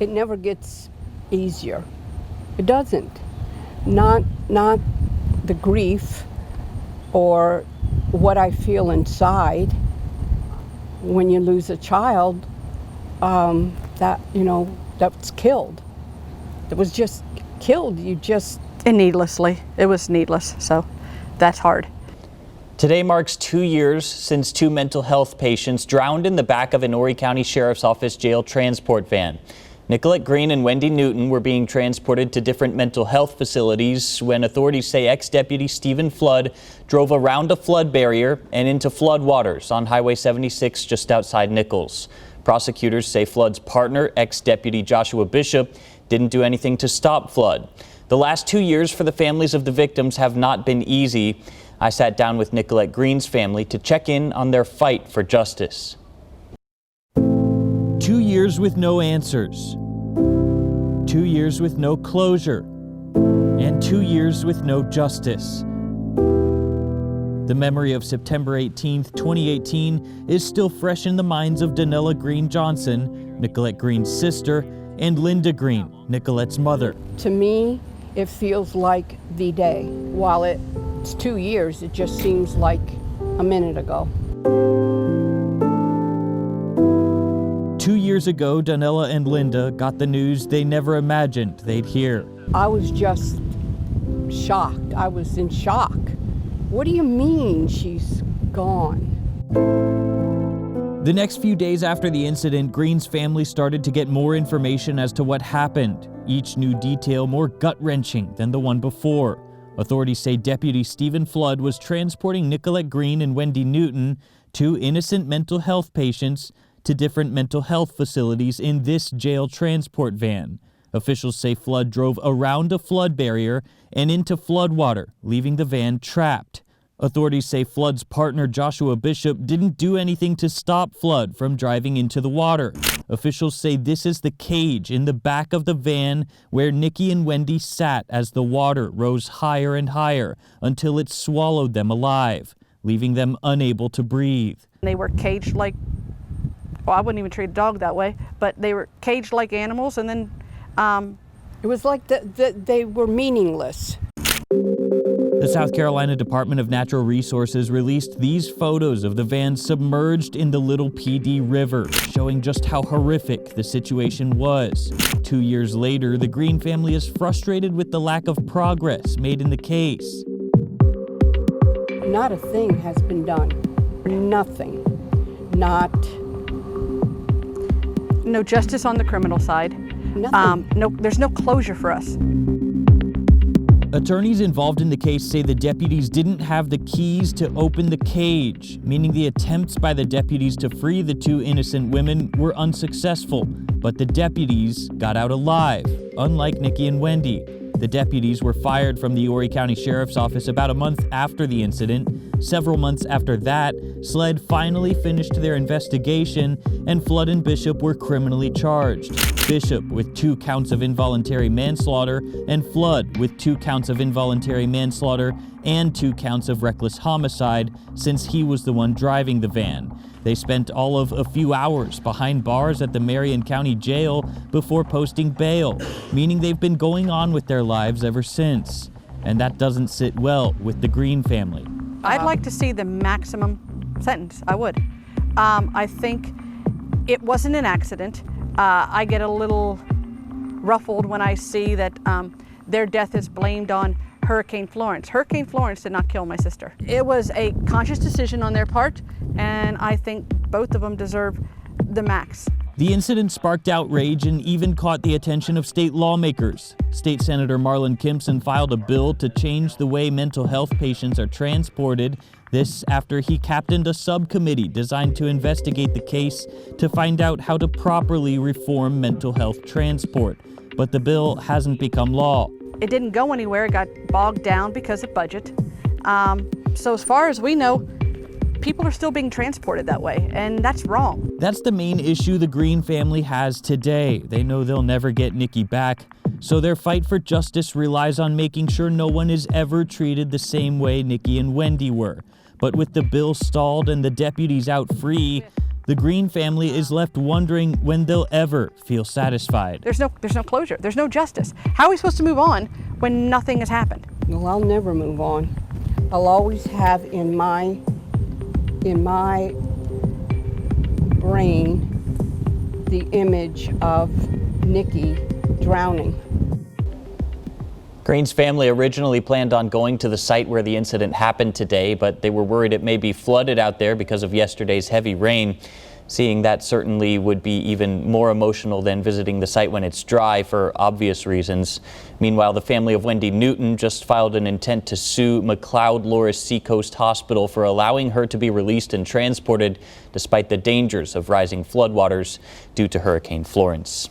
it never gets easier. It doesn't. Not the grief or what I feel inside when you lose a child that's killed. It was just killed. And needlessly. It was needless, so that's hard. Today marks 2 years since 2 mental health patients drowned in the back of an Horry County Sheriff's Office jail transport van. Nicolette Green and Wendy Newton were being transported to different mental health facilities when authorities say ex-deputy Stephen Flood drove around a flood barrier and into flood waters on Highway 76 just outside Nichols. Prosecutors say Flood's partner, ex-deputy Joshua Bishop, didn't do anything to stop Flood. The last 2 years for the families of the victims have not been easy. I sat down with Nicolette Green's family to check in on their fight for justice. 2 years with no answers. 2 years with no closure. And 2 years with no justice. The memory of September 18th, 2018 is still fresh in the minds of Danella Green Johnson, Nicolette Green's sister, and Linda Green, Nicolette's mother. To me, it feels like the day. While it's 2 years, it just seems like a minute ago. 2 years ago, Danella and Linda got the news they never imagined they'd hear. I was just shocked. I was in shock. What do you mean she's gone? The next few days after the incident, Green's family started to get more information as to what happened. Each new detail more gut-wrenching than the one before. Authorities say Deputy Stephen Flood was transporting Nicolette Green and Wendy Newton, 2 innocent mental health patients, to different mental health facilities in this jail transport van. Officials say Flood drove around a flood barrier and into floodwater, leaving the van trapped. Authorities say Flood's partner, Joshua Bishop, didn't do anything to stop Flood from driving into the water. Officials say this is the cage in the back of the van where Nikki and Wendy sat as the water rose higher and higher until it swallowed them alive, leaving them unable to breathe. They were caged like, well, I wouldn't even treat a dog that way, but they were caged like animals, and then it was like they were meaningless. The South Carolina Department of Natural Resources released these photos of the van submerged in the Little PD River, showing just how horrific the situation was. 2 years later, the Green family is frustrated with the lack of progress made in the case. Not a thing has been done. Nothing. No justice on the criminal side. Nothing. There's no closure for us. Attorneys involved in the case say the deputies didn't have the keys to open the cage, meaning the attempts by the deputies to free the 2 innocent women were unsuccessful. But the deputies got out alive, unlike Nikki and Wendy. The deputies were fired from the Horry County Sheriff's Office about a month after the incident. Several months after that, SLED finally finished their investigation, and Flood and Bishop were criminally charged. Bishop with 2 counts of involuntary manslaughter, and Flood with 2 counts of involuntary manslaughter and 2 counts of reckless homicide, since he was the one driving the van. They spent all of a few hours behind bars at the Marion County Jail before posting bail, meaning they've been going on with their lives ever since. And that doesn't sit well with the Green family. I'd like to see the maximum sentence. I would. I think it wasn't an accident. I get a little ruffled when I see that their death is blamed on Hurricane Florence. Hurricane Florence did not kill my sister. It was a conscious decision on their part, and I think both of them deserve the max. The incident sparked outrage and even caught the attention of state lawmakers. State Senator Marlon Kimpson filed a bill to change the way mental health patients are transported. This after he captained a subcommittee designed to investigate the case to find out how to properly reform mental health transport. But the bill hasn't become law. It didn't go anywhere. It got bogged down because of budget. So as far as we know, people are still being transported that way, and that's wrong. That's the main issue the Green family has today. They know they'll never get Nikki back, so their fight for justice relies on making sure no one is ever treated the same way Nikki and Wendy were. But with the bill stalled and the deputies out free, The Green family is left wondering when they'll ever feel satisfied. There's no closure. There's no justice. How are we supposed to move on when nothing has happened? Well, I'll never move on. I'll always have in my brain the image of Nikki drowning. Green's family originally planned on going to the site where the incident happened today, but they were worried it may be flooded out there because of yesterday's heavy rain. Seeing that certainly would be even more emotional than visiting the site when it's dry for obvious reasons. Meanwhile, the family of Wendy Newton just filed an intent to sue McLeod-Loris Seacoast Hospital for allowing her to be released and transported despite the dangers of rising floodwaters due to Hurricane Florence.